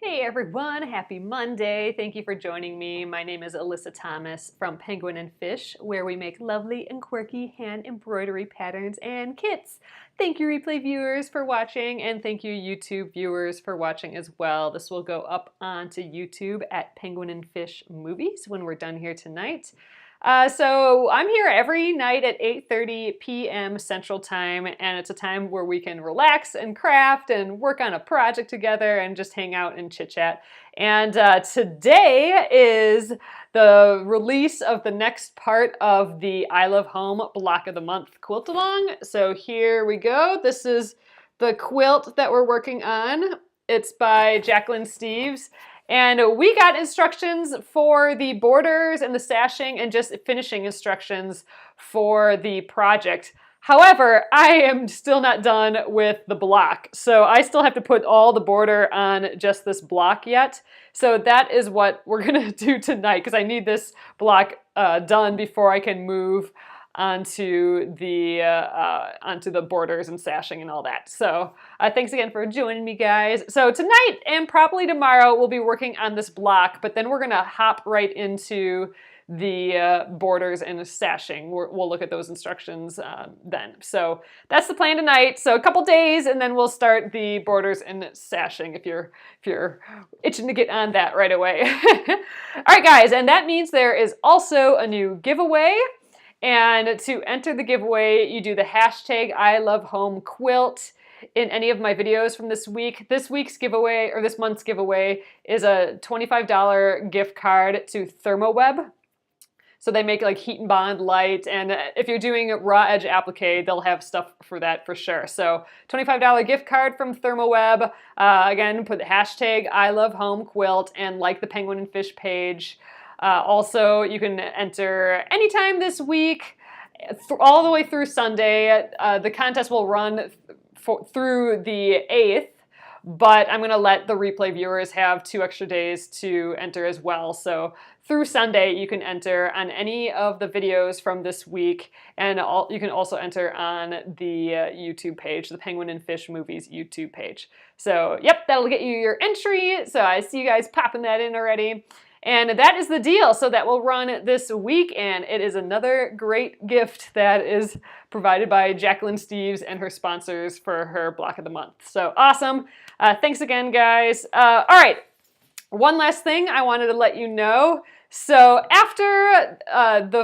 Hey everyone, happy Monday. Thank you for joining me. My name is Alyssa Thomas from Penguin and Fish, where we make lovely and quirky hand embroidery patterns and kits. Thank you replay viewers for watching, and thank you YouTube viewers for watching as well. This will go up onto YouTube at Penguin and Fish Movies when we're done here tonight. So I'm here every night at 8:30 p.m. Central Time, and it's a time where we can relax and craft and work on a project together and just hang out and chit-chat. And today is the release of the next part of the I Love Home Block of the Month quilt along. So here we go. This is the quilt that we're working on. It's by Jacquelynne Steves. And we got instructions for the borders and the sashing and just finishing instructions for the project. However, I am still not done with the block. So I still have to put all the border on just this block yet. So that is what we're gonna do tonight because I need this block done before I can move onto the borders and sashing and all that. So thanks again for joining me, guys. So tonight and probably tomorrow we'll be working on this block, but then we're gonna hop right into the borders and sashing. We'll look at those instructions then. So that's the plan tonight. So a couple days and then we'll start the borders and sashing if you're itching to get on that right away. All right, guys, and that means there is also a new giveaway. And to enter the giveaway, you do the hashtag #ILoveHomeQuilt in any of my videos from this week. This week's giveaway, or this month's giveaway, is a $25 gift card to Therm-o-Web. So they make like heat and bond light, and if you're doing raw edge applique, they'll have stuff for that for sure. So $25 gift card from Therm-o-Web. Again, put the hashtag #ILoveHomeQuilt and like the Penguin and Fish page. Also, you can enter anytime this week, all the way through Sunday. The contest will run through the 8th, but I'm going to let the replay viewers have 2 extra days to enter as well. So through Sunday, you can enter on any of the videos from this week, and you can also enter on the YouTube page, the Penguin and Fish Movies YouTube page. So, yep, that'll get you your entry. So I see you guys popping that in already. And that is the deal. So that will run this week, and it is another great gift that is provided by Jacquelynne Steves and her sponsors for her block of the month. So awesome. Thanks again, guys. All right. One last thing I wanted to let you know. So after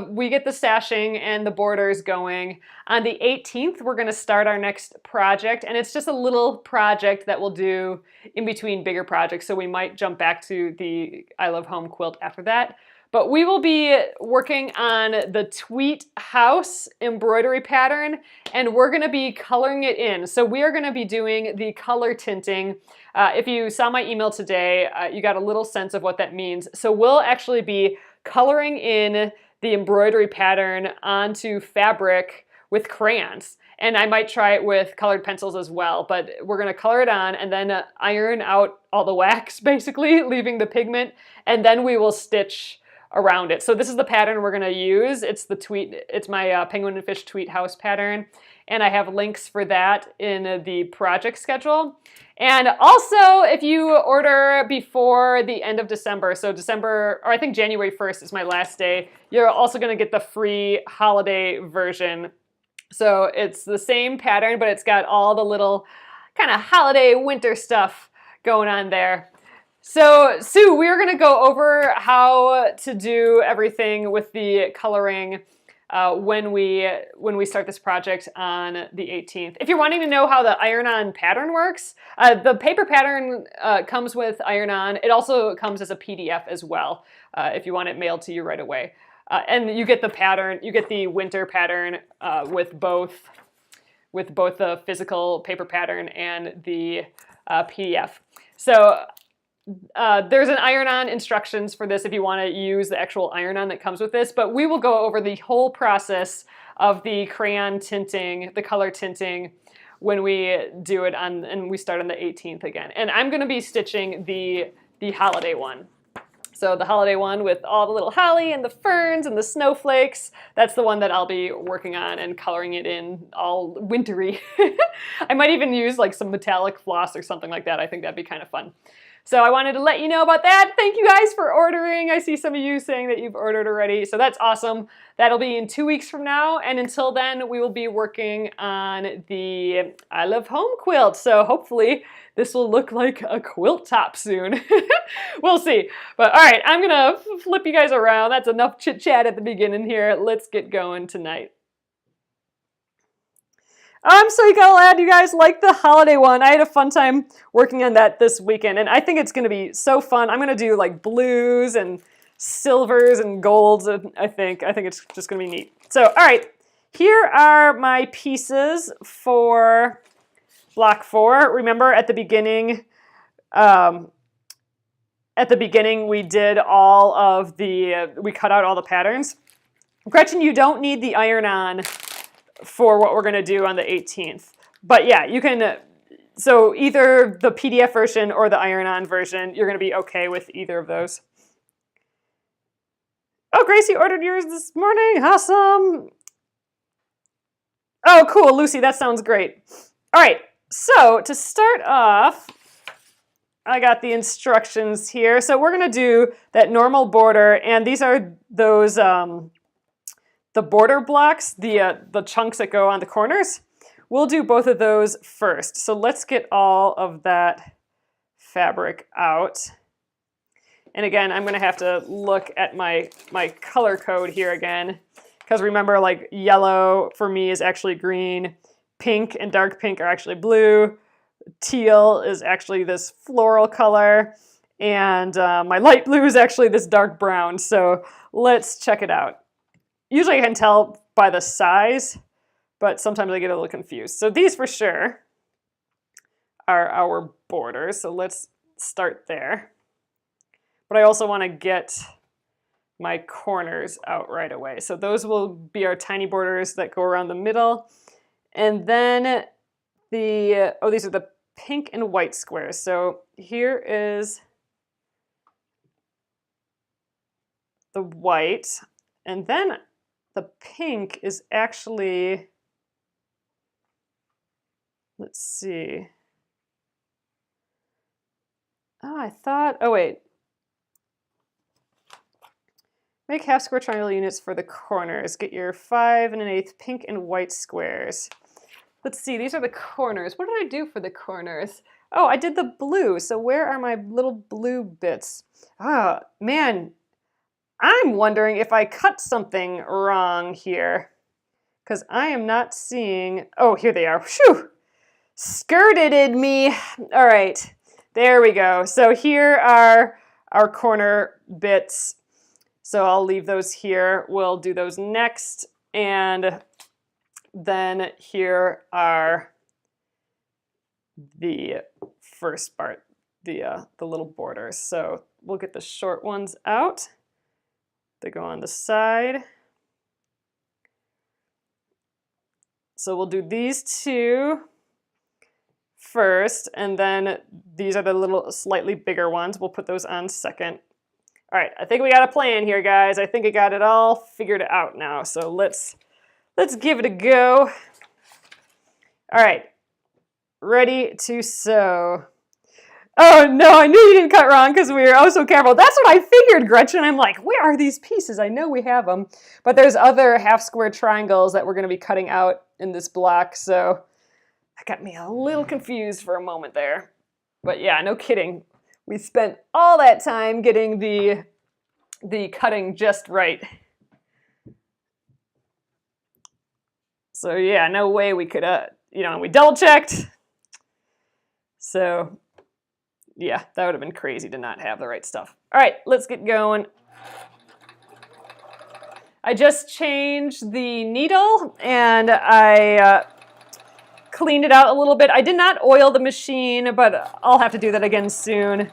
we get the sashing and the borders going, on the 18th, we're going to start our next project. And it's just a little project that we'll do in between bigger projects. So we might jump back to the I Love Home quilt after that. But we will be working on the Tweet House embroidery pattern, and we're going to be coloring it in. So we are going to be doing the color tinting. If you saw my email today, you got a little sense of what that means. So we'll actually be coloring in the embroidery pattern onto fabric with crayons. And I might try it with colored pencils as well, but we're going to color it on and then iron out all the wax, basically, leaving the pigment, and then we will stitch around it. So this is the pattern we're going to use. It's my Penguin and Fish Tweet House pattern, and I have links for that in the project schedule. And also, if you order before the end of December, so December, or I think January 1st is my last day, you're also going to get the free holiday version. So it's the same pattern, but it's got all the little kind of holiday winter stuff going on there. So, Sue, we're going to go over how to do everything with the coloring when we start this project on the 18th. If you're wanting to know how the iron-on pattern works, the paper pattern comes with iron-on. It also comes as a PDF as well if you want it mailed to you right away. And you get the pattern, you get the winter pattern with both the physical paper pattern and the PDF. So there's an iron-on instructions for this if you want to use the actual iron-on that comes with this, but we will go over the whole process of the crayon tinting, the color tinting, when we do it and we start on the 18th again. And I'm going to be stitching the holiday one. So the holiday one with all the little holly and the ferns and the snowflakes, that's the one that I'll be working on and coloring it in all wintry. I might even use like some metallic floss or something like that. I think that'd be kind of fun. So I wanted to let you know about that. Thank you guys for ordering. I see some of you saying that you've ordered already, so that's awesome. That'll be in 2 weeks from now, and until then, we will be working on the I Love Home quilt. So hopefully this will look like a quilt top soon. We'll see. But all right, I'm gonna flip you guys around. That's enough chit chat at the beginning here. Let's get going tonight. I'm so glad you guys like the holiday one. I had a fun time working on that this weekend, and I think it's going to be so fun. I'm going to do like blues and silvers and golds, I think. I think it's just going to be neat. So, all right, here are my pieces for block 4. Remember at the beginning we did all of the, we cut out all the patterns. Gretchen, you don't need the iron-on for what we're going to do on the 18th. But yeah, you can, so either the PDF version or the iron-on version, you're going to be okay with either of those. Oh, Gracie ordered yours this morning. Awesome. Oh, cool, Lucy, that sounds great. All right, so to start off, I got the instructions here. So we're going to do that normal border, and these are those the border blocks, the chunks that go on the corners. We'll do both of those first. So let's get all of that fabric out. And again, I'm gonna have to look at my color code here again, because remember, like yellow for me is actually green, pink and dark pink are actually blue, teal is actually this floral color, and my light blue is actually this dark brown. So let's check it out. Usually I can tell by the size, but sometimes I get a little confused. So these for sure are our borders. So let's start there. But I also want to get my corners out right away. So those will be our tiny borders that go around the middle. And then these are the pink and white squares. So here is the white, and then the pink is actually, let's see. Oh wait. Make half square triangle units for the corners. Get your 5 1/8 pink and white squares. Let's see, these are the corners. What did I do for the corners? Oh, I did the blue. So where are my little blue bits? Ah, man. I'm wondering if I cut something wrong here, because I am not seeing, oh, here they are. Phew, skirted me. All right, there we go. So here are our corner bits. So I'll leave those here. We'll do those next. And then here are the first part, the little borders. So we'll get the short ones out. They go on the side. So we'll do these two first, and then these are the little slightly bigger ones. We'll put those on second. All right, I think we got a plan here, guys. I think I got it all figured out now. So let's give it a go. All right, ready to sew. Oh no, I knew you didn't cut wrong because we were oh so careful. That's what I figured, Gretchen. I'm like, where are these pieces? I know we have them, but there's other half square triangles that we're going to be cutting out in this block. So that got me a little confused for a moment there. But yeah, no kidding. We spent all that time getting the cutting just right. So yeah, no way we could, we double checked. So yeah, that would have been crazy to not have the right stuff. All right, let's get going. I just changed the needle and I cleaned it out a little bit. I did not oil the machine, but I'll have to do that again soon.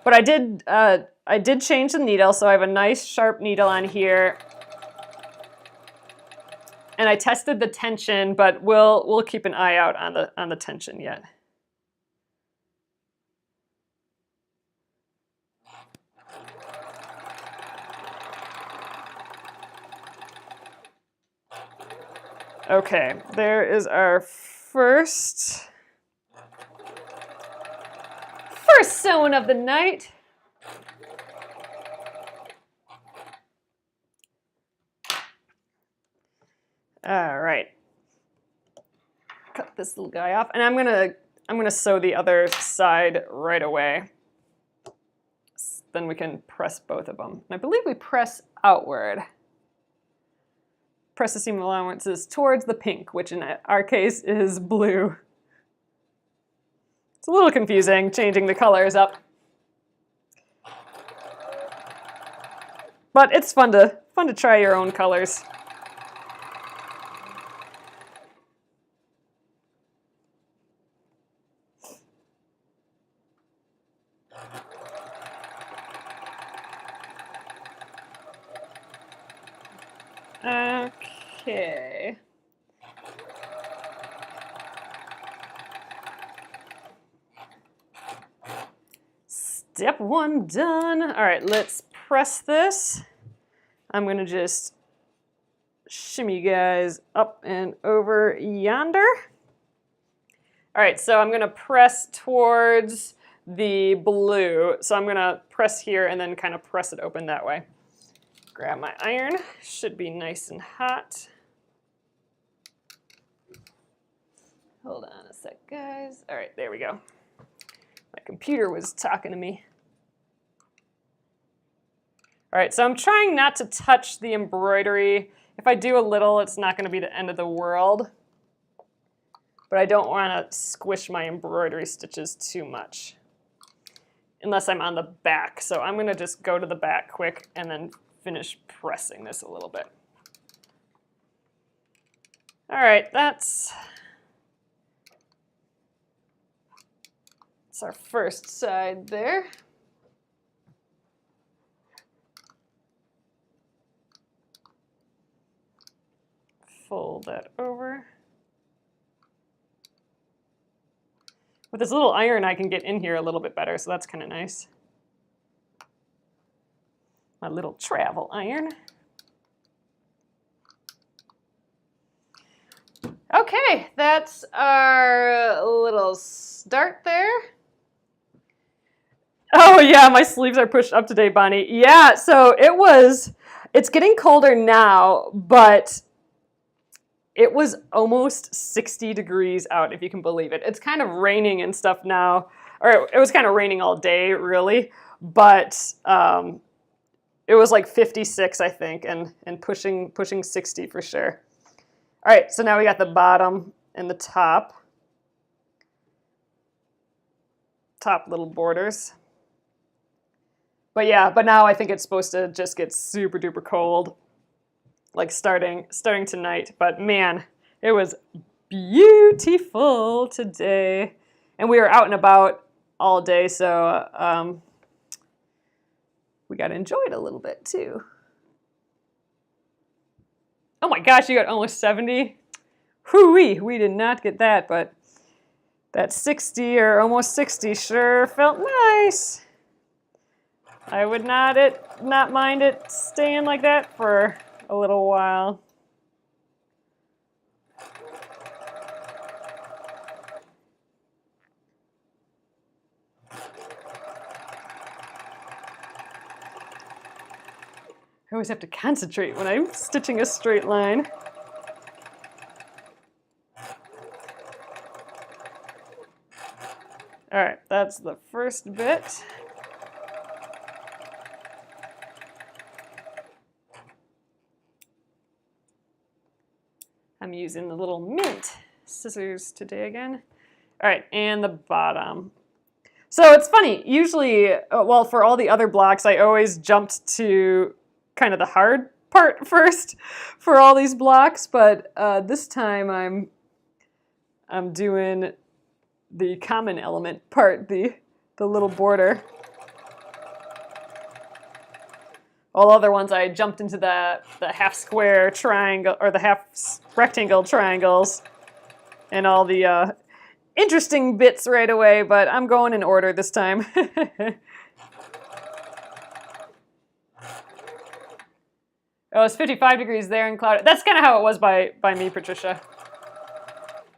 But I did change the needle, so I have a nice sharp needle on here. And I tested the tension, but we'll keep an eye out on the tension yet. Okay, there is our first First sewing of the night. All right. Cut this little guy off, and I'm gonna sew the other side right away. Then we can press both of them. And I believe we press outward. Press the seam allowances towards the pink, which in our case is blue. It's a little confusing changing the colors up. But it's fun to try your own colors. Okay. Step one done. All right, let's press this. I'm gonna just shimmy you guys up and over yonder. All right, so I'm gonna press towards the blue. So I'm gonna press here and then kind of press it open that way. Grab my iron, should be nice and hot. Hold on a sec, guys. All right, there we go. My computer was talking to me. All right, so I'm trying not to touch the embroidery. If I do a little, it's not going to be the end of the world. But I don't want to squish my embroidery stitches too much, unless I'm on the back. So I'm going to just go to the back quick and then finish pressing this a little bit. All right, that's our first side there. Fold that over. With this little iron, I can get in here a little bit better, so that's kind of nice. My little travel iron. Okay, that's our little start there. Oh yeah, my sleeves are pushed up today, Bonnie. Yeah, so it's getting colder now, but it was almost 60 degrees out, if you can believe it. It's kind of raining and stuff now, or it was kind of raining all day, really, but it was like 56, I think, and pushing 60 for sure. All right, so now we got the bottom and the top little borders. But yeah, but now I think it's supposed to just get super duper cold, like starting tonight. But man, it was beautiful today. And we were out and about all day, so we got to enjoy it a little bit too. Oh my gosh, you got almost 70? Whoo-wee, we did not get that, but that 60 or almost 60 sure felt nice. I would not mind it staying like that for a little while. I always have to concentrate when I'm stitching a straight line. All right, that's the first bit. I'm using the little mint scissors today again. All right, and the bottom. So it's funny, usually, well, for all the other blocks, I always jumped to kind of the hard part first for all these blocks, but this time I'm doing the common element part, the little border. All other ones I jumped into the half square triangle or the half rectangle triangles and all the interesting bits right away, but I'm going in order this time. Oh, it's 55 degrees there and cloudy. That's kind of how it was by me, Patricia.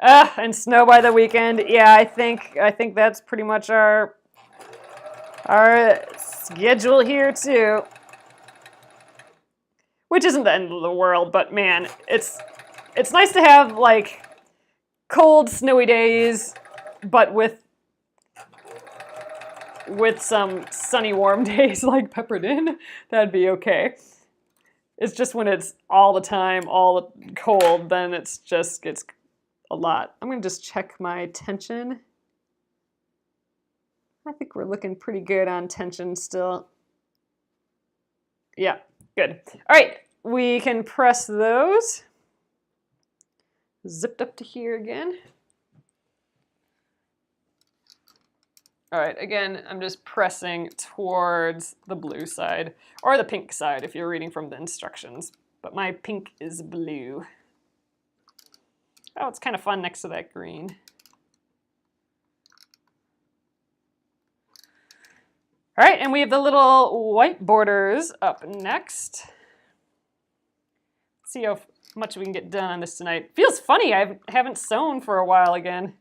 And snow by the weekend. Yeah, I think that's pretty much our our schedule here too. Which isn't the end of the world, but man, it's nice to have like cold, snowy days, but with some sunny, warm days like peppered in. That'd be okay. It's just when it's all the time, all cold, then it's just gets a lot. I'm gonna just check my tension. I think we're looking pretty good on tension still. Yeah, good. All right, we can press those. Zipped up to here again. All right, again, I'm just pressing towards the blue side, or the pink side if you're reading from the instructions, but my pink is blue. Oh, it's kind of fun next to that green. All right, and we have the little white borders up next. Let's see how much we can get done on this tonight. Feels funny, I haven't sewn for a while again.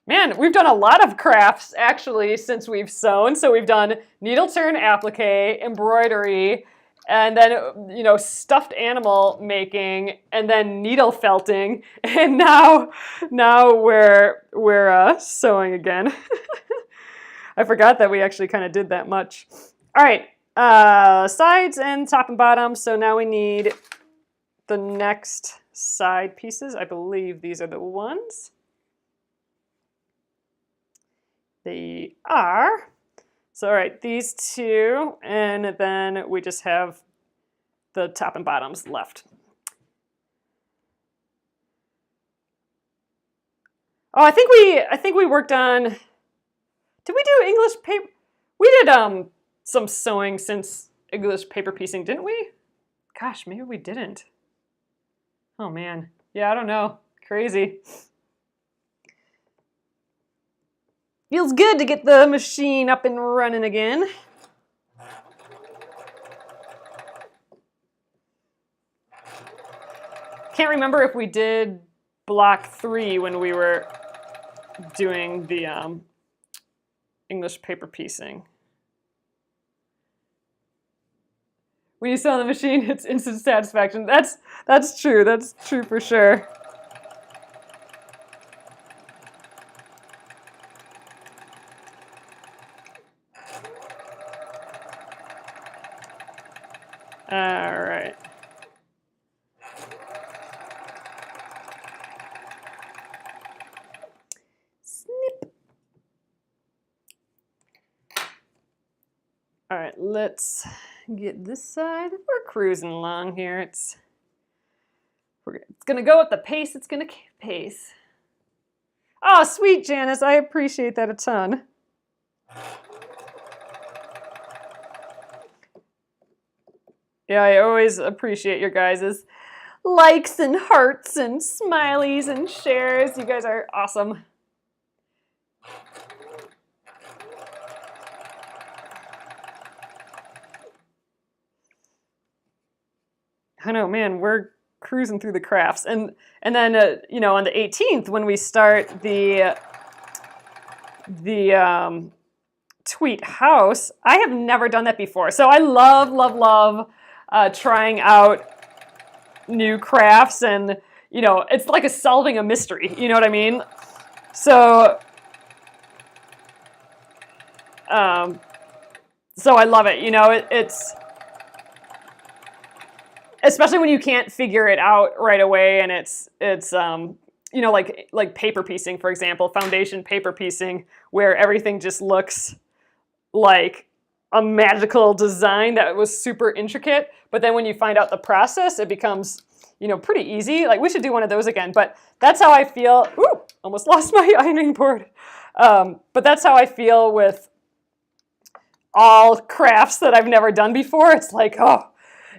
Man, we've done a lot of crafts actually since we've sewn. So we've done needle turn applique, embroidery, and then, you know, stuffed animal making, and then needle felting, and now we're sewing again. I forgot that we actually kind of did that much. All right, sides and top and bottom. So now we need the next side pieces. I believe these are the ones. They are. So, all right, these two, and then we just have the top and bottoms left. Oh, I think we worked on, did we do English paper? We did some sewing since English paper piecing, didn't we? Gosh, maybe we didn't. Oh man, yeah, I don't know, crazy. Feels good to get the machine up and running again. Can't remember if we did block 3 when we were doing the English paper piecing. When you sew on the machine, it's instant satisfaction. That's true. That's true for sure. All right. Snip. All right, let's get this side. We're cruising along here. It's gonna go at the pace it's gonna pace. Oh, sweet Janice, I appreciate that a ton. Yeah, I always appreciate your guys' likes and hearts and smileys and shares. You guys are awesome. I know, man, we're cruising through the crafts. And then, you know, on the 18th, when we start the tweet house, I have never done that before. So I love trying out new crafts, and you know, it's like solving a mystery, you know what I mean? So so I love it, you know, it's especially when you can't figure it out right away, and it's you know, like paper piecing, for example, foundation paper piecing, where everything just looks like a magical design that was super intricate, but then when you find out the process, it becomes, you know, pretty easy. Like, we should do one of those again, but that's how I feel. Ooh, almost lost my ironing board. But that's how I feel with all crafts that I've never done before. It's like, oh,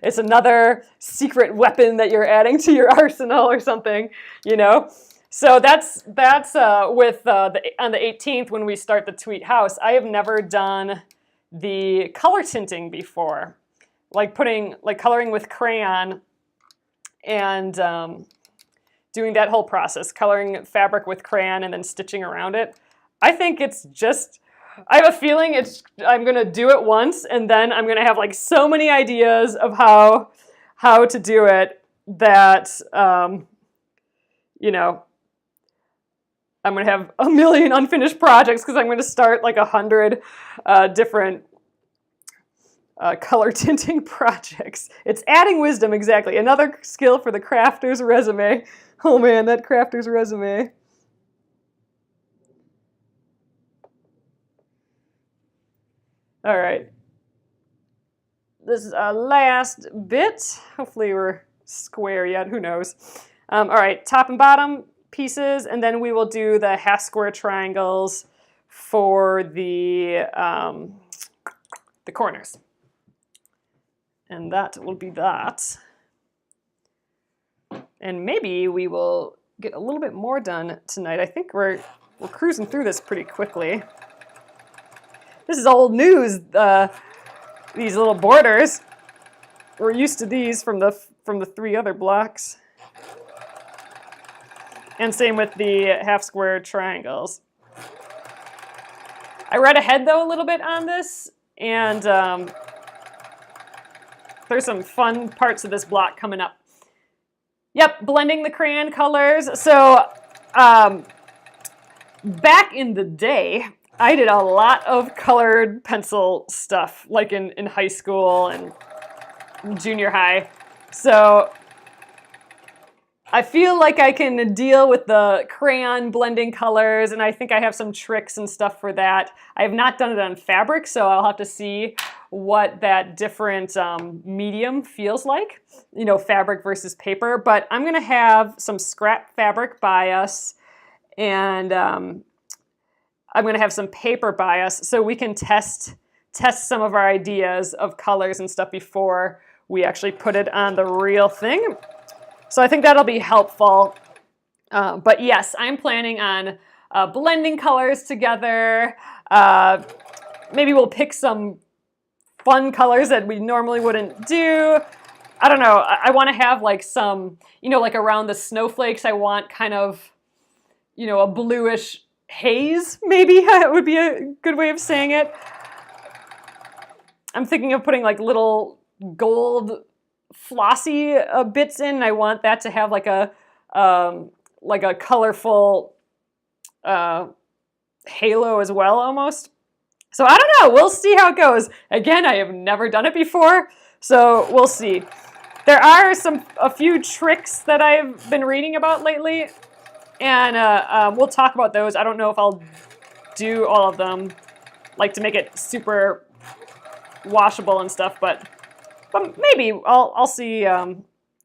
it's another secret weapon that you're adding to your arsenal or something, you know? So that's with on the 18th when we start the tweet house. I have never done the color tinting before, like coloring with crayon and doing that whole process, coloring fabric with crayon and then stitching around it. I think it's just, I have a feeling I'm gonna do it once and then I'm gonna have like so many ideas of how to do it that, you know, I'm gonna have a million unfinished projects because I'm gonna start like 100 different color tinting projects. It's adding wisdom, exactly. Another skill for the crafter's resume. Oh man, that crafter's resume. All right. This is our last bit. Hopefully we're square yet, who knows. All right, top and bottom pieces, and then we will do the half square triangles for the corners. And that will be that. And maybe we will get a little bit more done tonight. I think we're cruising through this pretty quickly. This is old news, these little borders. We're used to these from the 3 other blocks. And same with the half square triangles. I read ahead though a little bit on this, and there's some fun parts of this block coming up. Yep, blending the crayon colors. So back in the day, I did a lot of colored pencil stuff, like in high school and junior high. So I feel like I can deal with the crayon blending colors, and I think I have some tricks and stuff for that. I have not done it on fabric, so I'll have to see what that different medium feels like, you know, fabric versus paper. But I'm gonna have some scrap fabric by us, and I'm gonna have some paper by us so we can test some of our ideas of colors and stuff before we actually put it on the real thing. So I think that'll be helpful. But yes, I'm planning on blending colors together. Maybe we'll pick some fun colors that we normally wouldn't do. I don't know. I want to have like some, you know, like around the snowflakes, I want kind of, you know, a bluish haze, maybe. It would be a good way of saying it. I'm thinking of putting like little gold flossy bits in. I want that to have like a colorful halo as well, almost. So I don't know. We'll see how it goes. Again, I have never done it before, so we'll see. There are a few tricks that I've been reading about lately, and we'll talk about those. I don't know if I'll do all of them, like to make it super washable and stuff, but maybe I'll see.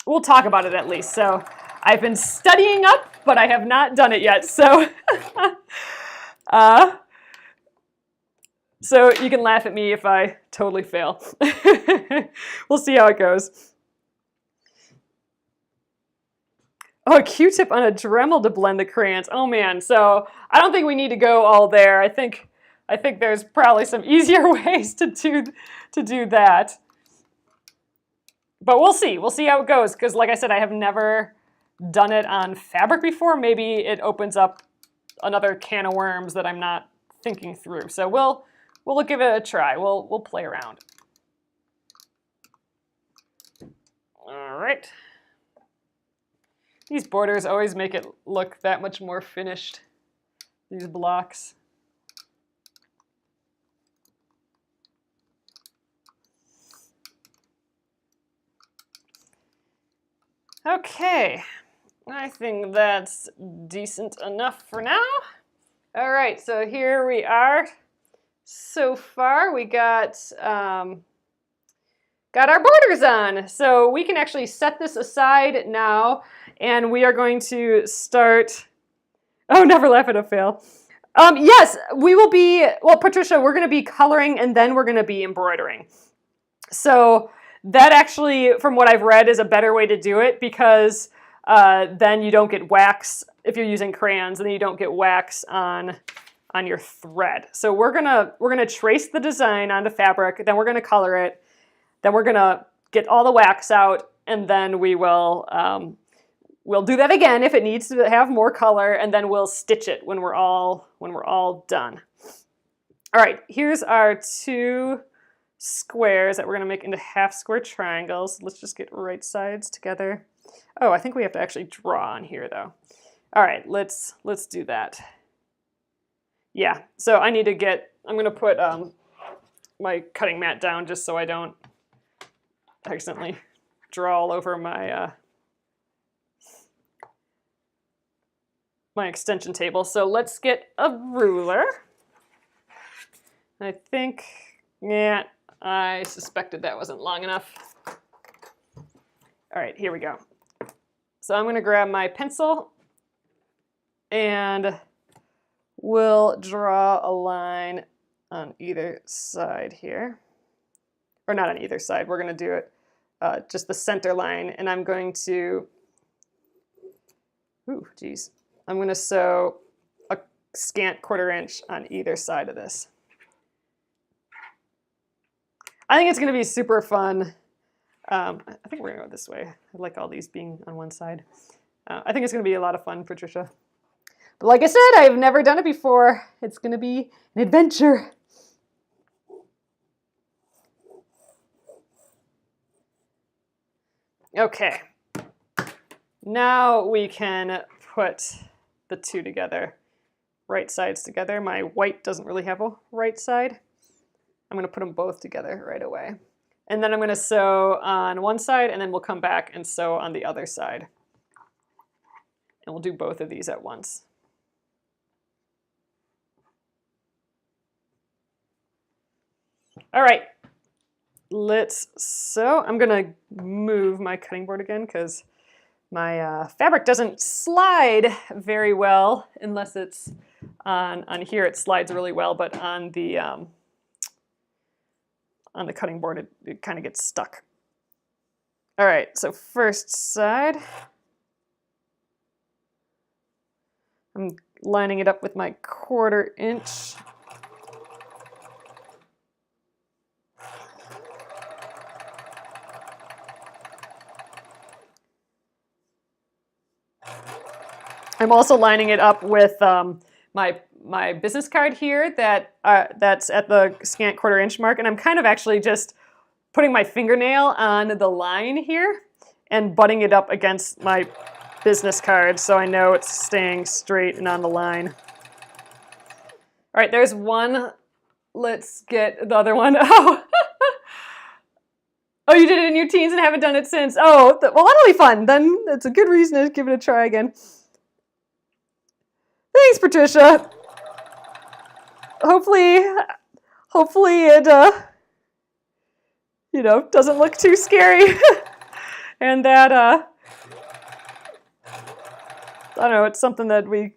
We'll talk about it at least. So I've been studying up, but I have not done it yet. So, so you can laugh at me if I totally fail. We'll see how it goes. Oh, a Q-tip on a Dremel to blend the crayons. Oh man, so I don't think we need to go all there. I think there's probably some easier ways to do that. But we'll see. We'll see how it goes, because like I said, I have never done it on fabric before. Maybe it opens up another can of worms that I'm not thinking through. So we'll give it a try. We'll play around. All right. These borders always make it look that much more finished, these blocks. Okay, I think that's decent enough for now. All right, so here we are. So far, we got our borders on. So we can actually set this aside now, and we are going to start. Oh, never laugh at a fail. Yes, we will be, well, Patricia, we're going to be coloring, and then we're going to be embroidering. So that actually, from what I've read, is a better way to do it, because then you don't get wax. If you're using crayons, then you don't get wax on your thread. So we're gonna trace the design onto fabric, then we're gonna color it, then we're gonna get all the wax out, and then we will we'll do that again if it needs to have more color, and then we'll stitch it when we're all done. All right, here's our 2 squares that we're going to make into half square triangles. Let's just get right sides together. Oh, I think we have to actually draw on here though. All right, let's do that. Yeah, so I need to get, I'm going to put my cutting mat down just so I don't accidentally draw all over my my extension table. So let's get a ruler. I think, yeah, I suspected that wasn't long enough. All right, here we go. So I'm going to grab my pencil and we'll draw a line on either side here. Or not on either side, we're going to do it just the center line, and I'm going to, I'm going to sew a scant 1/4 inch on either side of this. I think it's going to be super fun. I think we're going to go this way. I like all these being on one side. I think it's going to be a lot of fun, Patricia. But like I said, I've never done it before. It's going to be an adventure. Okay. Now we can put the 2 together, right sides together. My white doesn't really have a right side. I'm going to put them both together right away. And then I'm going to sew on one side, and then we'll come back and sew on the other side. And we'll do both of these at once. All right, let's sew. I'm going to move my cutting board again because my fabric doesn't slide very well unless it's on here. It slides really well, but on the cutting board it kind of gets stuck. All right, so first side. I'm lining it up with my 1/4 inch. I'm also lining it up with my business card here that's at the scant 1/4 inch mark, and I'm kind of actually just putting my fingernail on the line here and butting it up against my business card so I know it's staying straight and on the line. All right, there's one. Let's get the other one. Oh, oh, you did it in your teens and haven't done it since. Oh, well, that'll be fun. Then it's a good reason to give it a try again. Thanks, Patricia. Hopefully it, you know, doesn't look too scary, and that, I don't know, it's something that we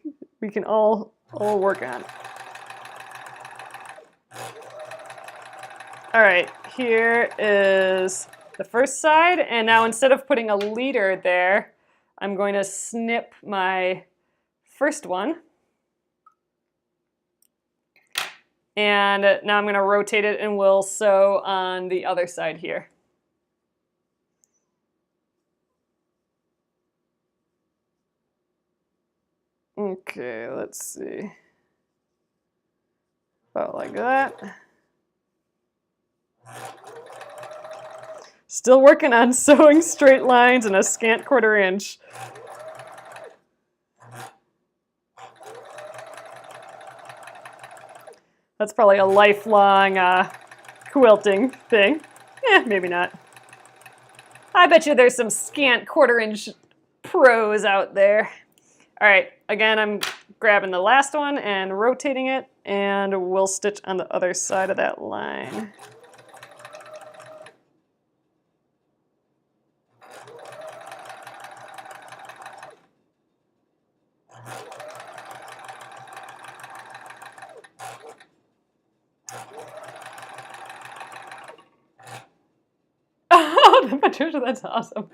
can all work on. All right, here is the first side, and now instead of putting a leader there, I'm going to snip my first one. And now I'm going to rotate it and we'll sew on the other side here. Okay, let's see. About like that. Still working on sewing straight lines in a scant 1/4 inch. That's probably a lifelong quilting thing. Maybe not. I bet you there's some scant 1/4 inch pros out there. All right, again, I'm grabbing the last one and rotating it, and we'll stitch on the other side of that line. Patricia, that's awesome.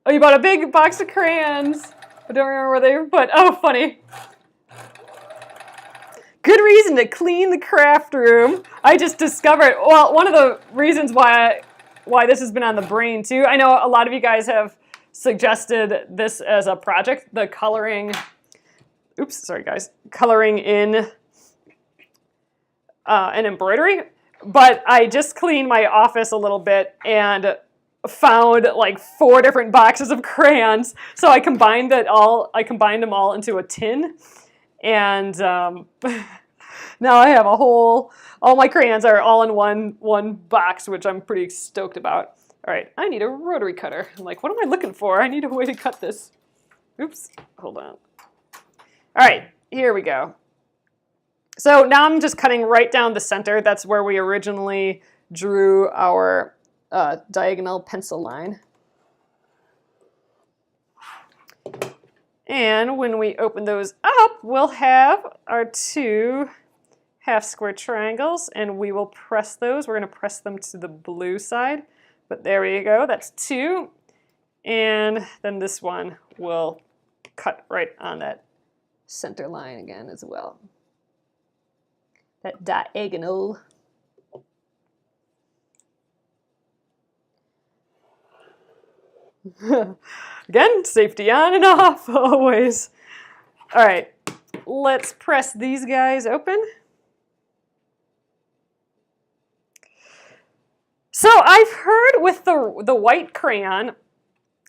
Oh, you bought a big box of crayons. I don't remember where they were put. Oh, funny. Good reason to clean the craft room. I just discovered, well, one of the reasons why this has been on the brain too. I know a lot of you guys have suggested this as a project, the coloring, oops, sorry guys, coloring in an embroidery. But I just cleaned my office a little bit and found like 4 different boxes of crayons. So I combined them all into a tin. And now I have all my crayons are all in one box, which I'm pretty stoked about. All right, I need a rotary cutter. I'm like, what am I looking for? I need a way to cut this. Oops, hold on. All right, here we go. So now I'm just cutting right down the center. That's where we originally drew our diagonal pencil line. And when we open those up, we'll have our 2 half square triangles, and we will press those. We're going to press them to the blue side. But there we go, that's 2. And then this one will cut right on that center line again as well. That diagonal. Again, safety on and off, always. All right, let's press these guys open. So I've heard with the white crayon,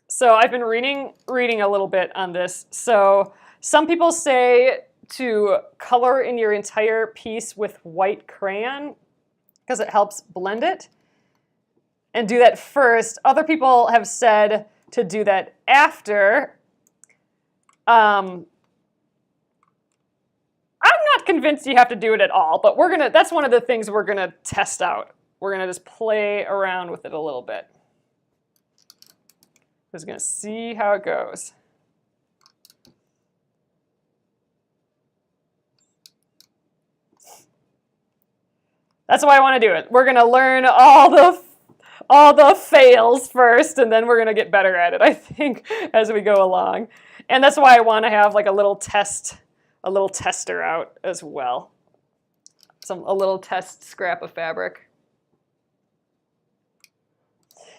so I've been reading a little bit on this. So some people say to color in your entire piece with white crayon because it helps blend it, and do that first. Other people have said to do that after. I'm not convinced you have to do it at all, but that's one of the things we're gonna test out. We're gonna just play around with it a little bit. We're just gonna see how it goes. That's why I want to do it. We're going to learn all the fails first, and then we're going to get better at it, I think, as we go along. And that's why I want to have like a little tester out as well. A little test scrap of fabric.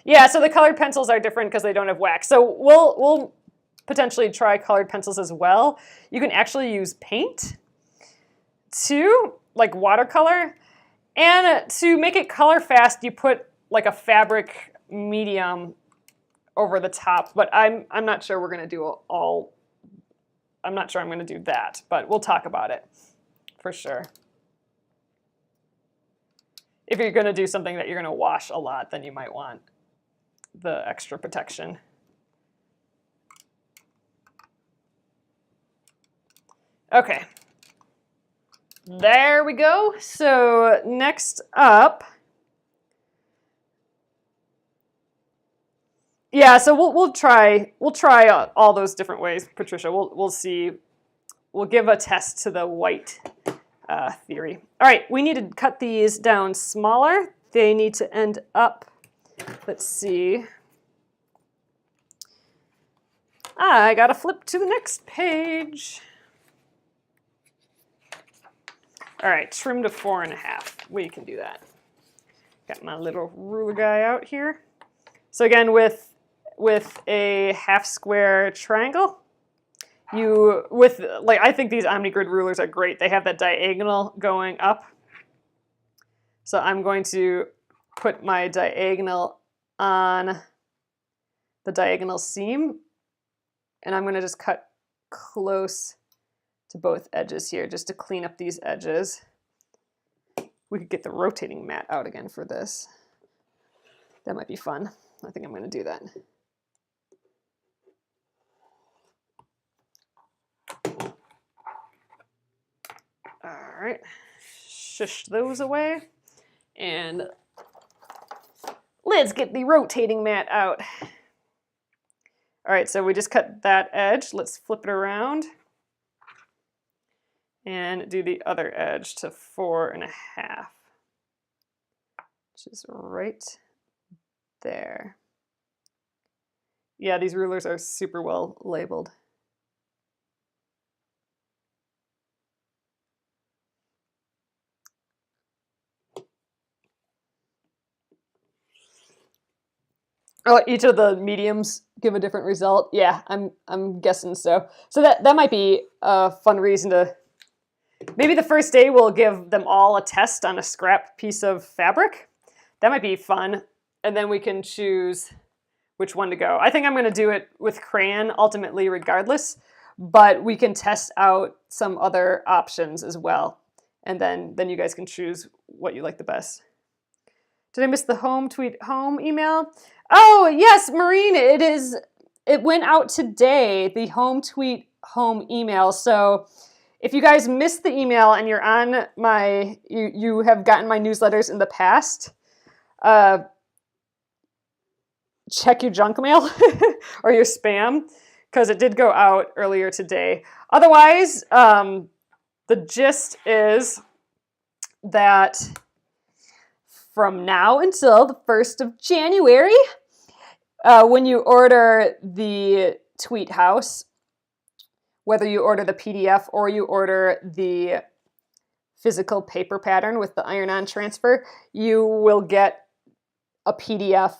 Yeah, so the colored pencils are different because they don't have wax. So we'll potentially try colored pencils as well. You can actually use paint too, like watercolor. And to make it color fast, you put like a fabric medium over the top. But I'm not sure we're going to do all. I'm not sure I'm going to do that, but we'll talk about it for sure. If you're going to do something that you're going to wash a lot, then you might want the extra protection. Okay. There we go. So next up, yeah. So we'll try all those different ways, Patricia. We'll see. We'll give a test to the white theory. All right, we need to cut these down smaller. They need to end up. Let's see. I gotta flip to the next page. All right, trim to 4.5. We can do that. Got my little ruler guy out here. So again, with a half square triangle, I think these OmniGrid rulers are great. They have that diagonal going up. So I'm going to put my diagonal on the diagonal seam, and I'm going to just cut close to both edges here just to clean up these edges. We could get the rotating mat out again for this. That might be fun. I think I'm going to do that. All right, shush those away. And let's get the rotating mat out. All right, so we just cut that edge. Let's flip it around and do the other edge to 4.5, which is right there. Yeah, these rulers are super well labeled. Oh, each of the mediums give a different result. Yeah, I'm guessing so. So that might be a fun reason to. Maybe the first day we'll give them all a test on a scrap piece of fabric. That might be fun, and then we can choose which one to go. I think I'm going to do it with crayon ultimately, regardless. But we can test out some other options as well, and then you guys can choose what you like the best. Did I miss the home tweet home email? Oh, yes, Maureen, it went out today, the home tweet home email. So if you guys missed the email and you're on you have gotten my newsletters in the past, check your junk mail or your spam, because it did go out earlier today. Otherwise, the gist is that from now until the 1st of January, when you order the Tweet House, whether you order the PDF or you order the physical paper pattern with the iron-on transfer, you will get a PDF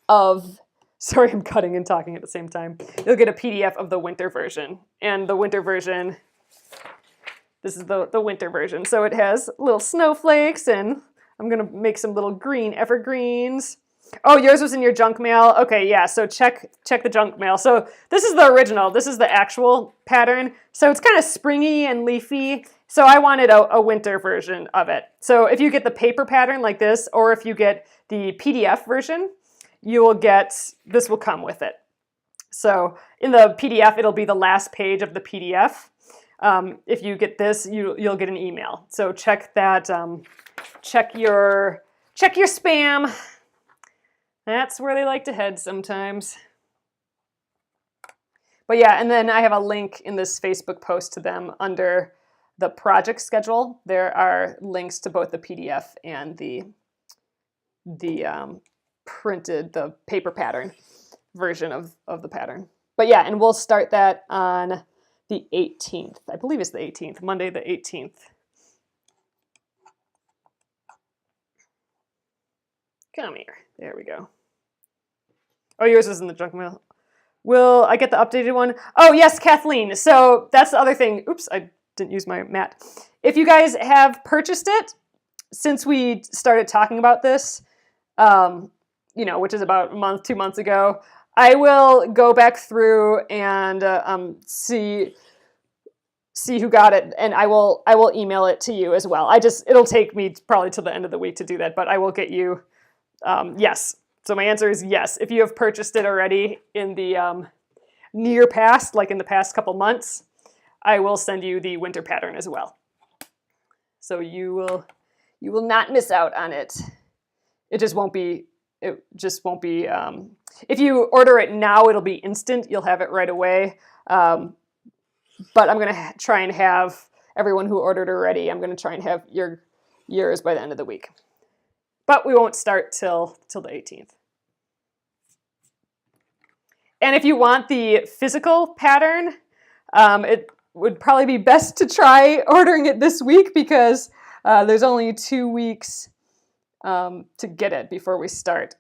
of, sorry, I'm cutting and talking at the same time. You'll get a PDF of the winter version. And the winter version, this is the winter version. So it has little snowflakes, and I'm gonna make some little green evergreens. Oh, yours was in your junk mail? Okay, yeah, so check the junk mail. So this is the original, this is the actual pattern. So it's kind of springy and leafy. So I wanted a winter version of it. So if you get the paper pattern like this, or if you get the PDF version, you will get, this will come with it. So in the PDF, it'll be the last page of the PDF. If you get this, you'll get an email. So check that, check your spam. That's where they like to head sometimes. But yeah, and then I have a link in this Facebook post to them under the project schedule. There are links to both the PDF and the printed, the paper pattern version of the pattern. But yeah, and we'll start that on the 18th. I believe it's the 18th, Monday the 18th. Come here. There we go. Oh, yours is in the junk mail. Will I get the updated one? Oh, yes, Kathleen. So that's the other thing. Oops, I didn't use my mat. If you guys have purchased it, since we started talking about this, you know, which is about a month, 2 months ago, I will go back through and see who got it, and I will email it to you as well. It'll take me probably till the end of the week to do that, but I will get you, yes. So my answer is yes. If you have purchased it already in the near past, like in the past couple months, I will send you the winter pattern as well. So you will not miss out on it. It just won't be, if you order it now, it'll be instant. You'll have it right away. But I'm going to try and have everyone who ordered already, I'm going to try and have yours by the end of the week. But we won't start till the 18th. And if you want the physical pattern, it would probably be best to try ordering it this week, because there's only 2 weeks to get it before we start.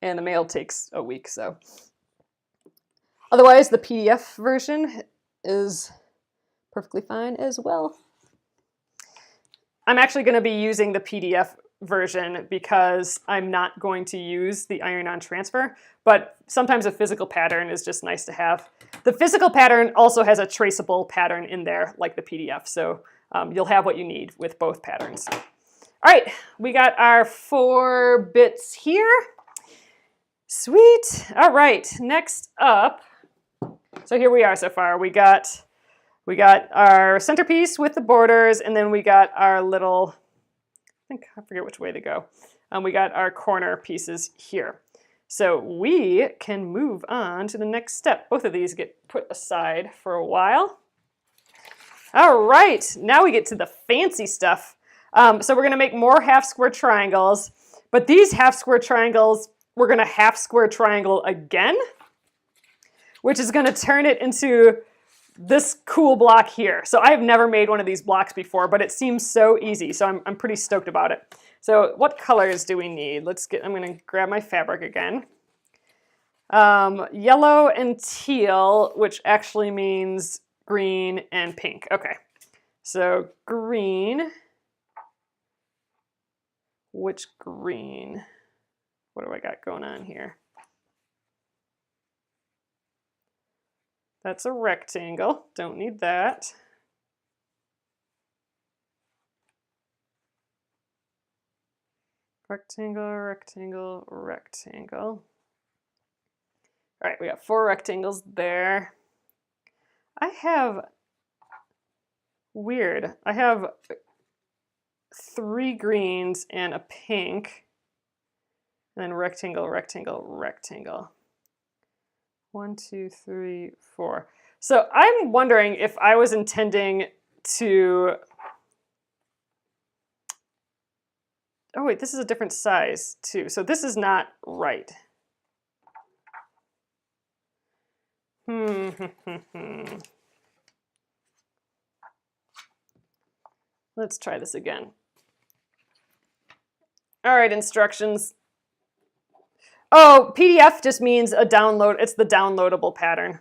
And the mail takes a week, so. Otherwise, the PDF version is perfectly fine as well. I'm actually going to be using the PDF version because I'm not going to use the iron-on transfer, but sometimes a physical pattern is just nice to have. The physical pattern also has a traceable pattern in there, like the PDF, so you'll have what you need with both patterns. All right, we got our 4 bits here. Sweet. All right, next up, so here we are so far. We got our centerpiece with the borders, and then we got our little, I forget which way to go. We got our corner pieces here. So we can move on to the next step. Both of these get put aside for a while. All right, now we get to the fancy stuff. So we're gonna make more half square triangles, but these half square triangles, we're gonna half square triangle again, which is gonna turn it into this cool block here. So I have never made one of these blocks before, but it seems so easy, so I'm pretty stoked about it. So what colors do we need? I'm going to grab my fabric again. Yellow and teal, which actually means green and pink. Okay, so green. Which green? What do I got going on here? That's a rectangle. Don't need that. Rectangle, rectangle, rectangle. All right, we got 4 rectangles there. I have 3 greens and a pink, and then rectangle, rectangle, rectangle. 1, 2, 3, 4. So I'm wondering if I was intending to, oh wait, this is a different size too. So this is not right. Let's try this again. All right, instructions. Oh, PDF just means a download. It's the downloadable pattern.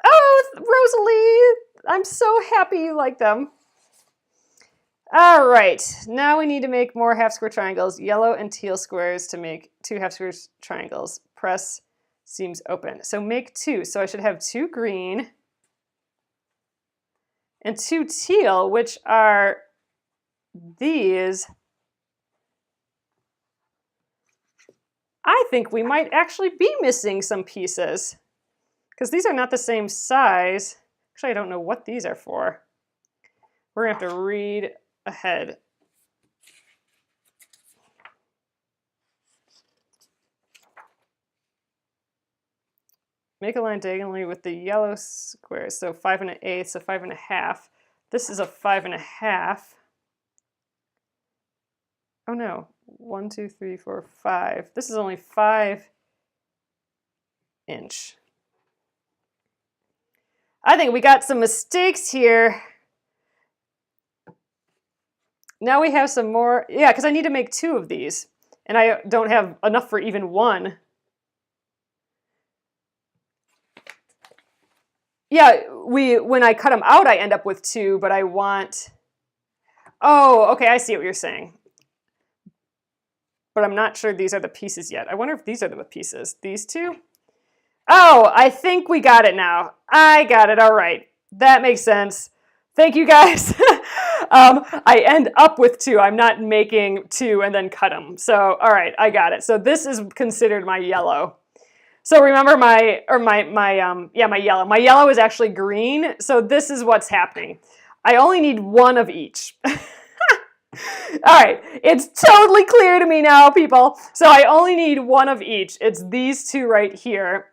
Oh, Rosalie, I'm so happy you like them. All right, now we need to make more half square triangles, yellow and teal squares to make 2 half square triangles. Press seams open. So make 2. So I should have 2 green and 2 teal, which are these. I think we might actually be missing some pieces because these are not the same size. Actually, I don't know what these are for. We're gonna have to read ahead. Make a line diagonally with the yellow squares. So 5 1/8, so 5 1/2. This is a 5 1/2. Oh no, 1, 2, 3, 4, 5. This is only 5 inch. I think we got some mistakes here. Now we have some more, yeah, because I need to make 2 of these, and I don't have enough for even 1. Yeah, when I cut them out, I end up with 2, but I want, oh, okay, I see what you're saying. But I'm not sure these are the pieces yet. I wonder if these are the pieces. These 2? Oh, I think we got it now. I got it, all right. That makes sense. Thank you guys. I end up with 2. I'm not making 2 and then cut them. So, all right, I got it. So this is considered my yellow. So remember my yellow. My yellow is actually green. So this is what's happening. I only need 1 of each. All right, it's totally clear to me now, people. So I only need 1 of each. It's these 2 right here.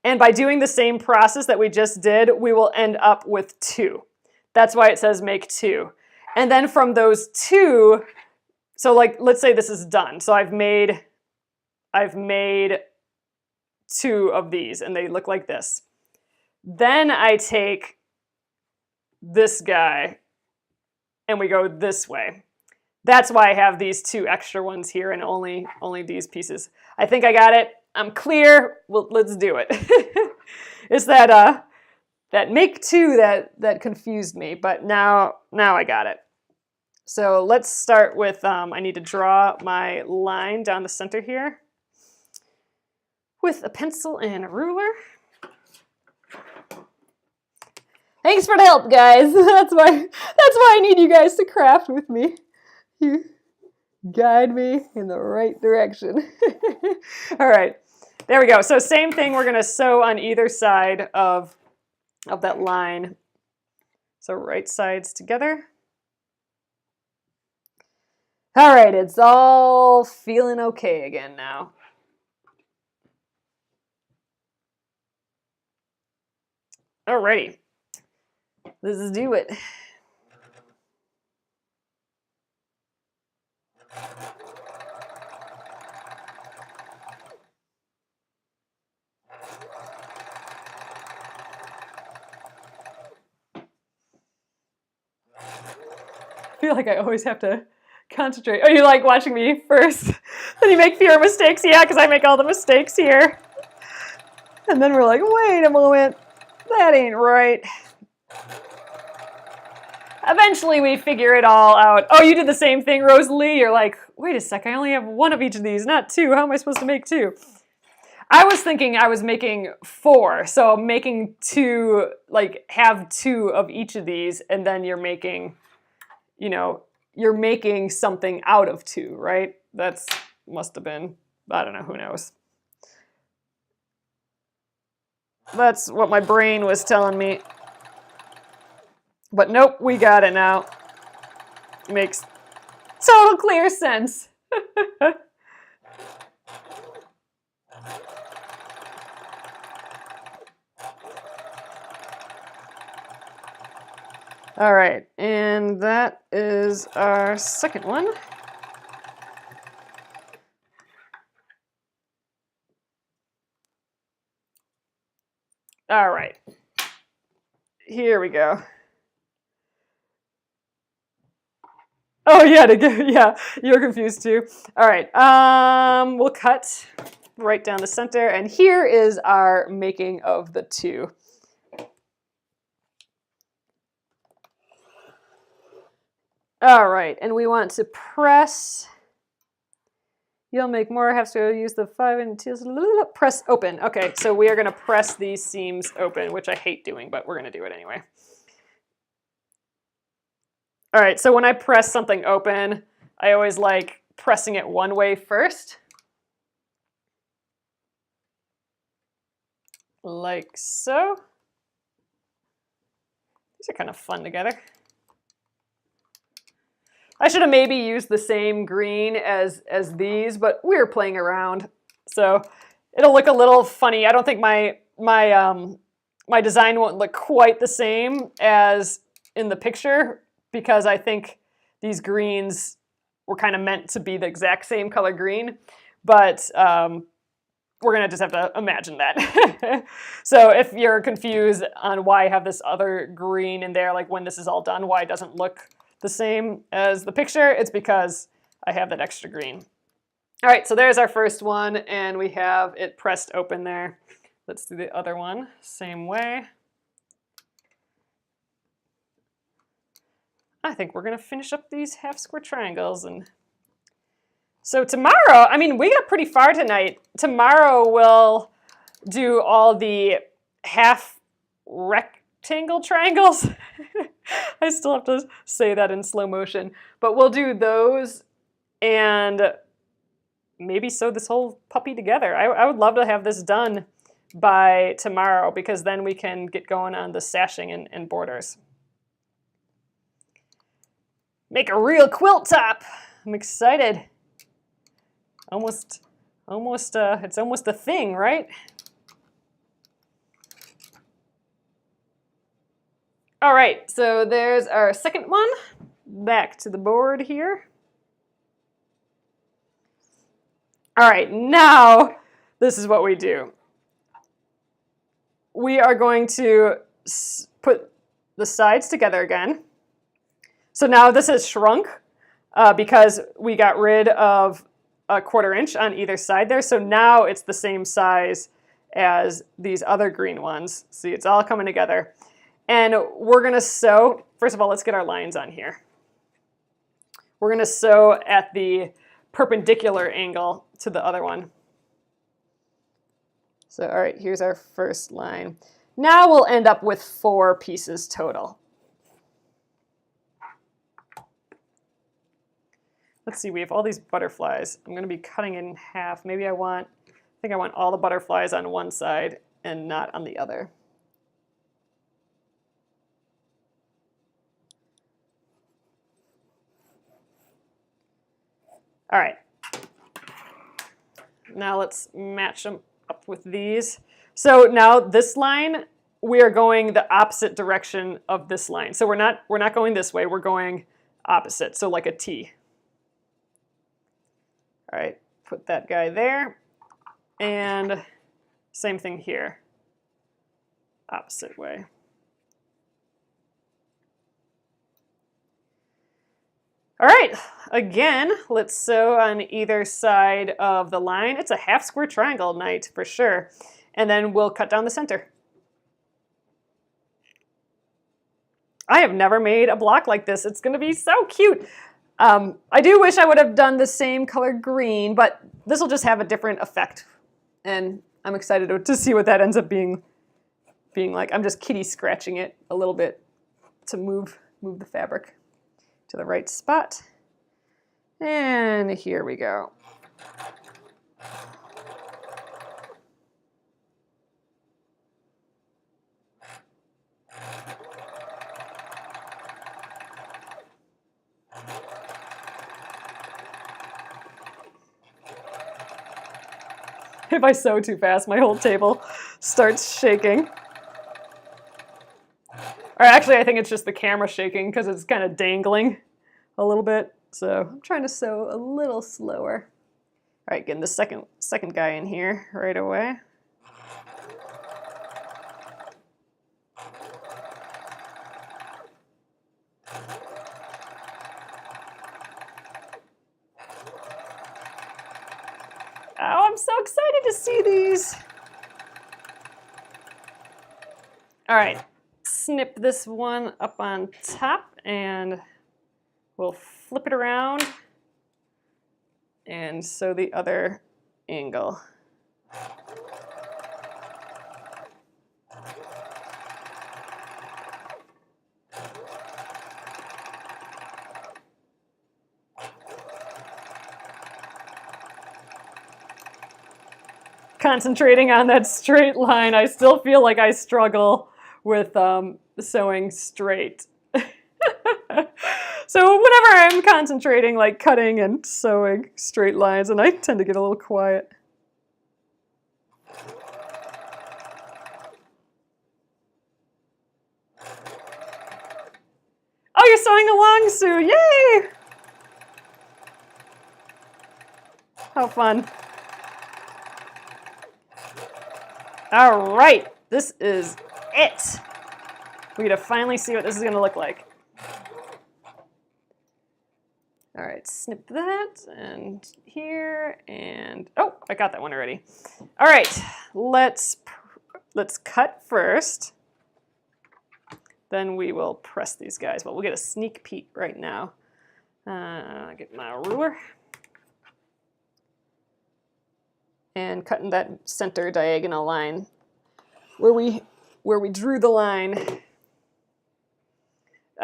And by doing the same process that we just did, we will end up with 2. That's why it says make 2. And then from those 2, so like, let's say this is done. So I've made 2 of these, and they look like this. Then I take this guy, and we go this way. That's why I have these 2 extra ones here and only these pieces. I think I got it. I'm clear. Well, let's do it. It's that make 2 that confused me, but now I got it. So let's start with, I need to draw my line down the center here with a pencil and a ruler. Thanks for the help, guys. That's why I need you guys to craft with me. You guide me in the right direction. All right, there we go. So same thing, we're gonna sew on either side of that line. So right sides together. All right, it's all feeling okay again now. Alrighty, let's do it. feel like I always have to concentrate. Oh, you like watching me first? Then you make fewer mistakes? Yeah, because I make all the mistakes here. And then we're like, wait a moment, that ain't right. Eventually we figure it all out. Oh, you did the same thing, Rosalie? You're like, wait a sec, I only have one of each of these, not two. How am I supposed to make two? I was thinking I was making 4, so making 2, like have 2 of each of these, and then you're making, you know, you're making something out of 2, right? That's must have been, I don't know, who knows. That's what my brain was telling me. But nope, we got it now. Makes total clear sense. All right, and that is our second one. All right, here we go. Oh yeah, yeah, you're confused too. All right, we'll cut right down the center, and here is our making of the 2. All right, and we want to press. You'll make more, have to use the 5 and 2, press open. Okay, so we are gonna press these seams open, which I hate doing, but we're gonna do it anyway. All right, so when I press something open, I always like pressing it one way first. Like so. These are kind of fun together. I should have maybe used the same green as these, but we were playing around, so it'll look a little funny. I don't think my design won't look quite the same as in the picture, because I think these greens were kind of meant to be the exact same color green, but we're gonna just have to imagine that. So if you're confused on why I have this other green in there, like when this is all done, why it doesn't look the same as the picture, it's because I have that extra green. All right, so there's our first one, and we have it pressed open there. Let's do the other one, same way. I think we're gonna finish up these half square triangles. And so tomorrow, I mean, we got pretty far tonight. Tomorrow we'll do all the half rectangle triangles. I still have to say that in slow motion, but we'll do those and maybe sew this whole puppy together. I would love to have this done by tomorrow, because then we can get going on the sashing and borders. Make a real quilt top. I'm excited. It's almost a thing, right? All right, so there's our second one. Back to the board here. All right, now this is what we do. We are going to put the sides together again. So now this has shrunk because we got rid of a 1/4 inch on either side there. So now it's the same size as these other green ones. See, it's all coming together. And we're gonna sew, first of all, let's get our lines on here. We're gonna sew at the perpendicular angle to the other one. So, all right, here's our first line. Now we'll end up with 4 pieces total. Let's see, we have all these butterflies. I'm gonna be cutting it in half. Maybe I think I want all the butterflies on one side and not on the other. All right, now let's match them up with these. So now this line, we are going the opposite direction of this line. So we're not going this way, we're going opposite, so like a T. All right, put that guy there, and same thing here, opposite way. All right, again, let's sew on either side of the line. It's a half square triangle night for sure. And then we'll cut down the center. I have never made a block like this. It's gonna be so cute. I do wish I would have done the same color green, but this will just have a different effect. And I'm excited to see what that ends up being like. I'm just kitty scratching it a little bit to move the fabric to the right spot. And here we go. If I sew too fast, my whole table starts shaking. Or actually, I think it's just the camera shaking because it's kind of dangling a little bit. So I'm trying to sew a little slower. All right, getting the second guy in here right away. Oh, I'm so excited to see these. All right, snip this one up on top and we'll flip it around and sew the other angle. Concentrating on that straight line, I still feel like I struggle with sewing straight. So whenever I'm concentrating, like cutting and sewing straight lines, and I tend to get a little quiet. Oh, you're sewing along, Sue! Yay! How fun. All right, this is it. We get to finally see what this is going to look like. All right, snip that and here and oh, I got that one already. All right, let's cut first. Then we will press these guys. Well, we'll get a sneak peek right now. Get my ruler and cutting that center diagonal line where we drew the line.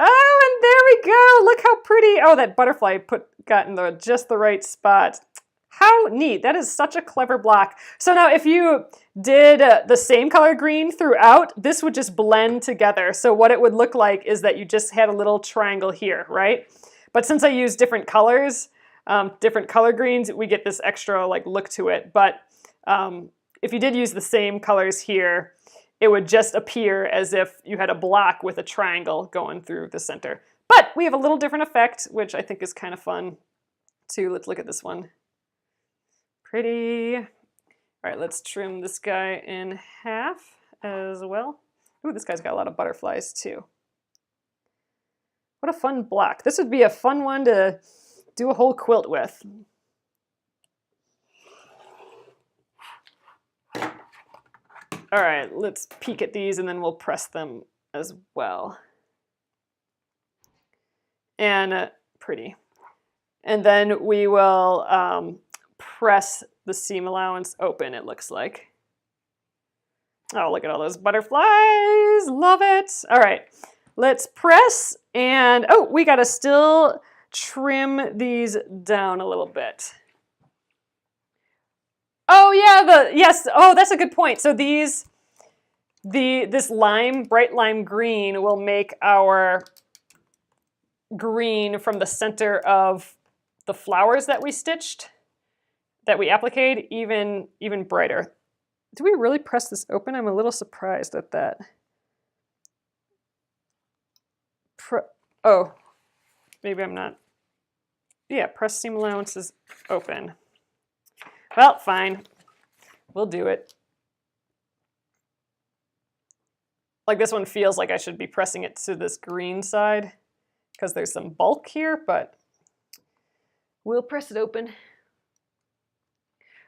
Oh, and there we go. Look how pretty. Oh, that butterfly got in just the right spot. How neat. That is such a clever block. So now if you did the same color green throughout, this would just blend together. So what it would look like is that you just had a little triangle here, right? But since I use different colors, different color greens, we get this extra like look to it. But if you did use the same colors here, it would just appear as if you had a block with a triangle going through the center. But we have a little different effect, which I think is kind of fun too. Let's look at this one. Pretty. All right, let's trim this guy in half as well. Ooh, this guy's got a lot of butterflies too. What a fun block. This would be a fun one to do a whole quilt with. All right, let's peek at these and then we'll press them as well. And pretty. And then we will press the seam allowance open, it looks like. Oh, look at all those butterflies. Love it. All right, let's press and, oh, we gotta still trim these down a little bit. Oh yeah, yes, oh, that's a good point. So this lime, bright lime green will make our green from the center of the flowers that we stitched, that we appliqued, even brighter. Do we really press this open? I'm a little surprised at that. Oh, maybe I'm not. Yeah, press seam allowances open. Well, fine. We'll do it. Like this one feels like I should be pressing it to this green side because there's some bulk here, but We'll press it open.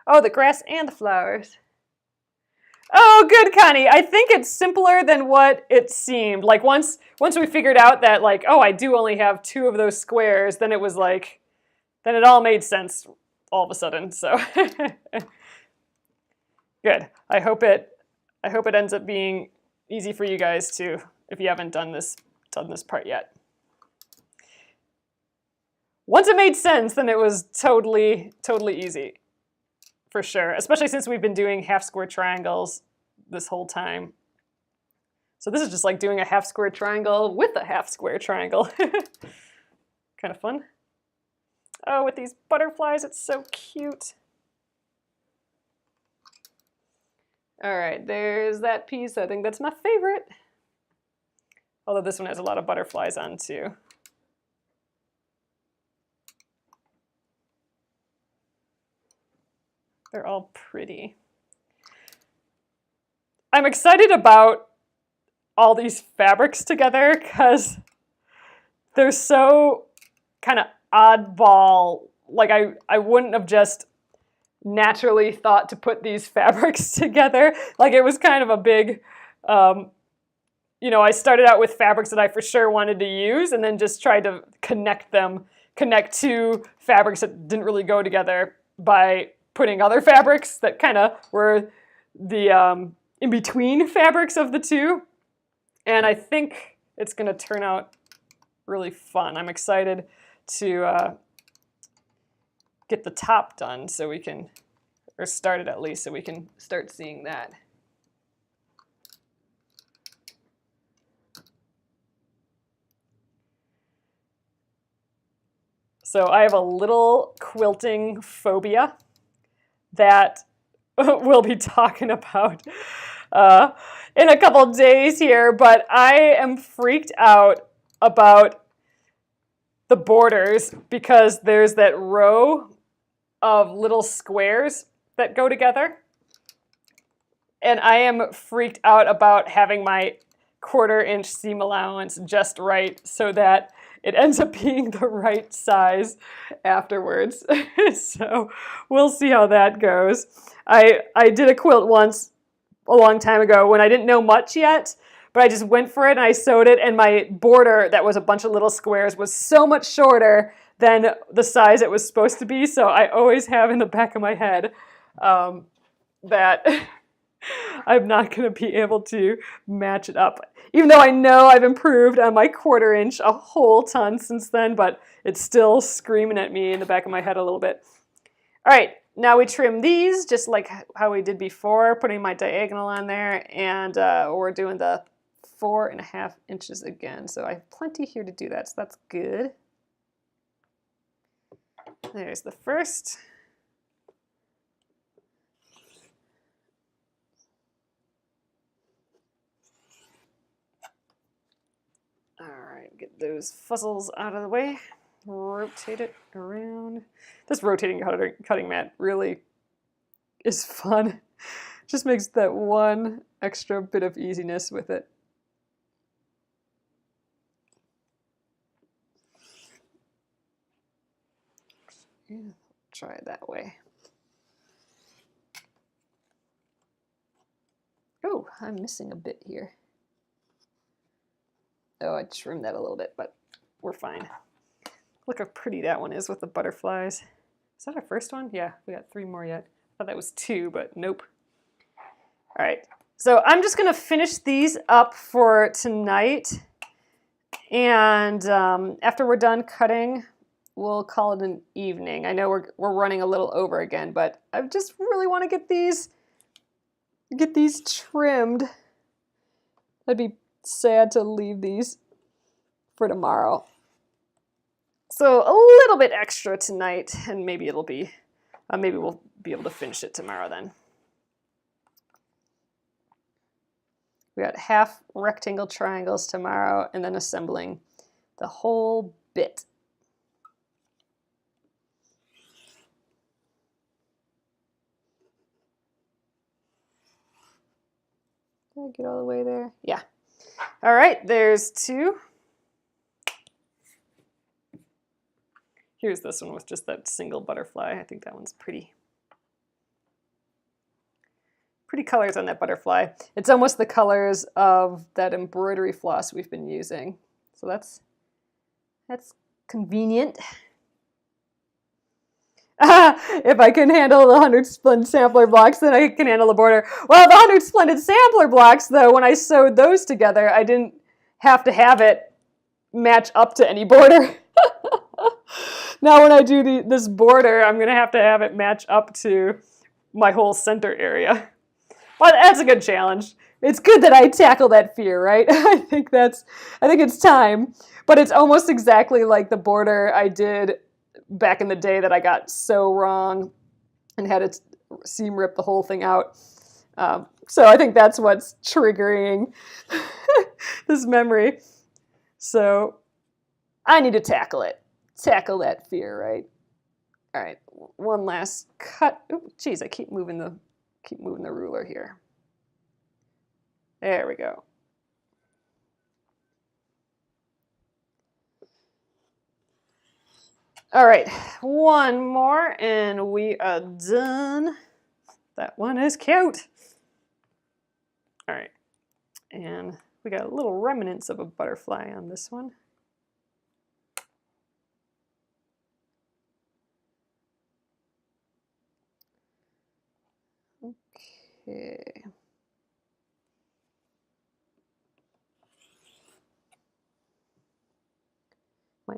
Oh, the grass and the flowers. Oh, good, Connie. I think it's simpler than what it seemed. Like once we figured out that like, oh, I do only have 2 of those squares, then it was like, then it all made sense all of a sudden. So good. I hope it ends up being easy for you guys too, if you haven't done this part yet. Once it made sense, then it was totally easy. For sure, especially since we've been doing half square triangles this whole time. So this is just like doing a half square triangle with a half square triangle. Kind of fun. Oh, with these butterflies, it's so cute. All right, there's that piece. I think that's my favorite. Although this one has a lot of butterflies on too. They're all pretty. I'm excited about all these fabrics together because they're so kind of oddball. Like I wouldn't have just naturally thought to put these fabrics together. Like it was kind of a big, you know, I started out with fabrics that I for sure wanted to use and then just tried to connect 2 fabrics that didn't really go together by putting other fabrics that kind of were the in-between fabrics of the 2. And I think it's going to turn out really fun. I'm excited to get the top done so we can, or started at least, so we can start seeing that. So I have a little quilting phobia that we'll be talking about in a couple days here, but I am freaked out about the borders because there's that row of little squares that go together. And I am freaked out about having my 1/4 inch seam allowance just right so that it ends up being the right size afterwards. So we'll see how that goes. I did a quilt once a long time ago when I didn't know much yet, but I just went for it and I sewed it, and my border that was a bunch of little squares was so much shorter than the size it was supposed to be. So I always have in the back of my head that I'm not going to be able to match it up. Even though I know I've improved on my 1/4 inch a whole ton since then, but it's still screaming at me in the back of my head a little bit. All right, now we trim these just like how we did before, putting my diagonal on there, and we're doing the 4.5 inches again. So I have plenty here to do that, so that's good. There's the first. All right, get those fuzzles out of the way. Rotate it around. This rotating cutting mat really is fun. Just makes that one extra bit of easiness with it. Yeah, try it that way. Oh, I'm missing a bit here. Oh, I trimmed that a little bit, but we're fine. Look how pretty that one is with the butterflies. Is that our first one? Yeah, we got 3 more yet. I thought that was 2, but nope. All right, so I'm just gonna finish these up for tonight. And after we're done cutting, we'll call it an evening. I know we're running a little over again, but I just really want to get these trimmed. I'd be sad to leave these for tomorrow. So a little bit extra tonight, and maybe it'll be, maybe we'll be able to finish it tomorrow then. We got half rectangle triangles tomorrow, and then assembling the whole bit. Did I get all the way there? Yeah. All right, there's 2. Here's this one with just that single butterfly. I think that one's pretty. Pretty colors on that butterfly. It's almost the colors of that embroidery floss we've been using. So that's convenient. If I can handle the 100 splendid sampler blocks, then I can handle the border. Well, the 100 splendid sampler blocks, though, when I sewed those together, I didn't have to have it match up to any border. Now when I do this border, I'm going to have it match up to my whole center area. Well, that's a good challenge. It's good that I tackle that fear, right? I think it's time. But it's almost exactly like the border I did back in the day that I got so wrong and had it seam rip the whole thing out. So I think that's what's triggering this memory. So I need to tackle it. Tackle that fear, right? All right, one last cut. Oh, geez, I keep moving the ruler here. There we go. All right, one more and we are done. That one is cute. All right, and we got little remnants of a butterfly on this one. Okay. My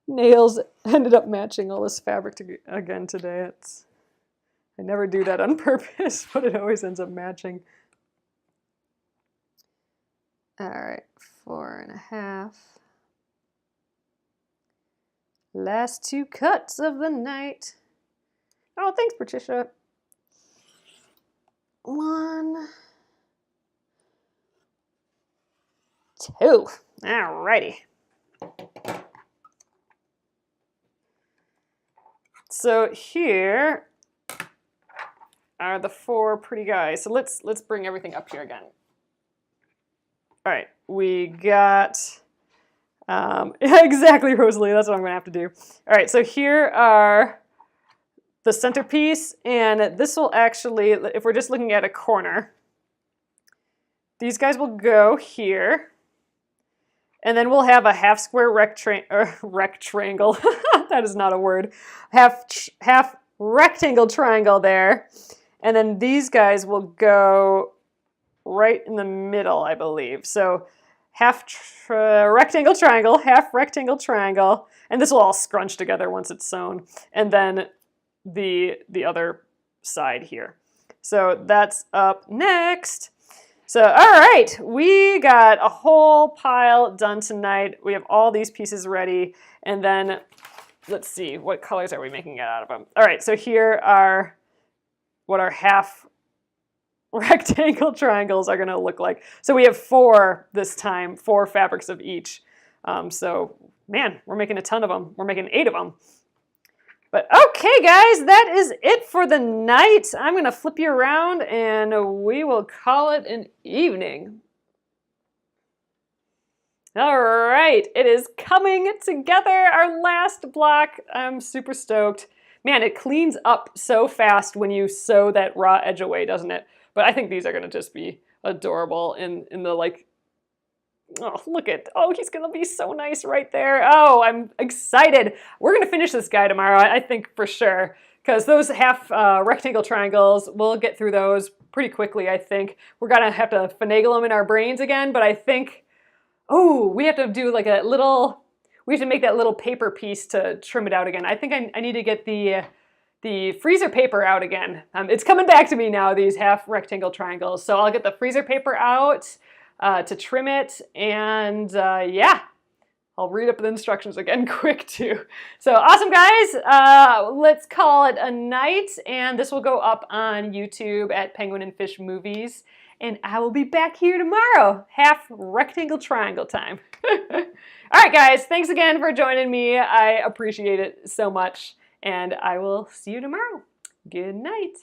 nails ended up matching all this fabric again today. I never do that on purpose, but it always ends up matching. All right, 4.5. Last 2 cuts of the night. Oh, thanks, Patricia. 1, 2. All righty. So here are the 4 pretty guys. So let's bring everything up here again. All right, we got exactly, Rosalie. That's what I'm going to have to do. All right, so here are the centerpiece, and this will actually, if we're just looking at a corner, these guys will go here, and then we'll have a half square rectangle. That is not a word. Half rectangle triangle there, and then these guys will go right in the middle, I believe. So half rectangle triangle, half rectangle triangle, and this will all scrunch together once it's sewn, and then the other side here. So that's up next. So, all right, we got a whole pile done tonight. We have all these pieces ready, and then let's see, what colors are we making it out of them? All right, so here are what our half rectangle triangles are gonna look like. So we have 4 this time, 4 fabrics of each. So, man, we're making a ton of them. We're making 8 of them. But okay, guys, that is it for the night. I'm going to flip you around and we will call it an evening. All right, it is coming together, our last block. I'm super stoked. Man, it cleans up so fast when you sew that raw edge away, doesn't it? But I think these are going to just be adorable in the like, oh, look at, oh, he's going to be so nice right there. Oh, I'm excited. We're going to finish this guy tomorrow, I think for sure, because those half rectangle triangles, we'll get through those pretty quickly, I think. We're going to have to finagle them in our brains again, but I think, oh, we have to do like a little, we have to make that little paper piece to trim it out again. I think I need to get the freezer paper out again. It's coming back to me now, these half rectangle triangles. So I'll get the freezer paper out to trim it, and yeah, I'll read up the instructions again quick too. So awesome, guys. Let's call it a night, and this will go up on YouTube at Penguin and Fish Movies, and I will be back here tomorrow, half rectangle triangle time. All right, guys, thanks again for joining me. I appreciate it so much, and I will see you tomorrow. Good night.